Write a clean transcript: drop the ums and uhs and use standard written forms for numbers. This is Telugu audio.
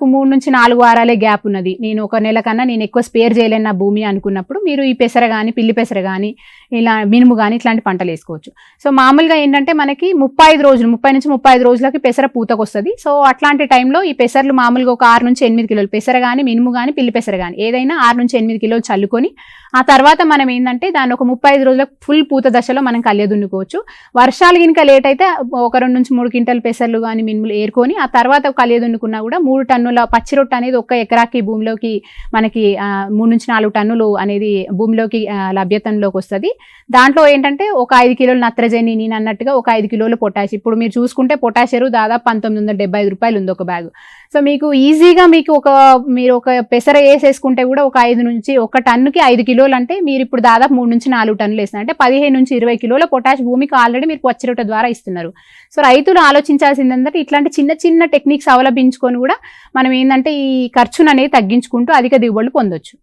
3-4 వారాలే గ్యాప్ ఉన్నది, నేను ఒక నెల కన్నా నేను ఎక్కువ స్పేర్ చేయలేను నా భూమి అనుకున్నప్పుడు మీరు ఈ పెసర కానీ, పిల్లి పెసర కానీ, ఇలా మినుము కానీ ఇట్లాంటి పంటలు వేసుకోవచ్చు. సో మామూలుగా ఏంటంటే మనకి 35 రోజులు 30-35 రోజులకి పెసర పూతకు వస్తుంది. సో అట్లాంటి టైంలో ఈ పెసర్లు మామూలుగా ఒక 6-8 కిలోలు పెసర కానీ, మినుము కానీ, పిల్లి పెసర కానీ ఏదైనా 6-8 కిలోలు చల్లుకొని ఆ తర్వాత మనం ఏంటంటే దాన్ని ఒక 35 రోజులకు ఫుల్ పూత దశలో మనం కలియదున్నుకోవచ్చు. వర్షాలు కనుక లేట్ అయితే ఒక 2-3 క్వింటల్ పెసర్లు కానీ, మినుములు ఏరుకొని ఆ తర్వాత కలియదున్నుకున్నా కూడా 3 టన్నుల పచ్చి రొట్టె అనేది ఒక ఎకరాకి భూమిలోకి మనకి 3-4 టన్నులు అనేది భూమిలోకి లభ్యతంలోకి వస్తుంది. దాంట్లో ఏంటంటే ఒక 5 కిలోలు నత్రజని, నేను అన్నట్టుగా ఒక 5 కిలోలు పొటాష్. ఇప్పుడు మీరు చూసుకుంటే పొటాష్ ఎరువు దాదాపు 1975 రూపాయలు ఉంది ఒక బ్యాగ్. సో మీకు ఈజీగా మీరు ఒక పెసర వేసేసుకుంటే కూడా ఒక టన్నుకి 5 కిలోలు అంటే మీరు ఇప్పుడు దాదాపు 3-4 టన్నులు వేస్తున్నారు అంటే 15-20 కిలోల పొటాష్ భూమికి ఆల్రెడీ మీరు పచ్చి రొట్టె ద్వారా ఇస్తున్నారు. సో రైతులు ఆలోచించాల్సింది ఏంటంటే ఇట్లాంటి చిన్న చిన్న టెక్నిక్స్ అవలంబించుకొని కూడా మనం ఏంటంటే ఈ ఖర్చును అనేది తగ్గించుకుంటూ అధిక దిగుబడులు పొందొచ్చు.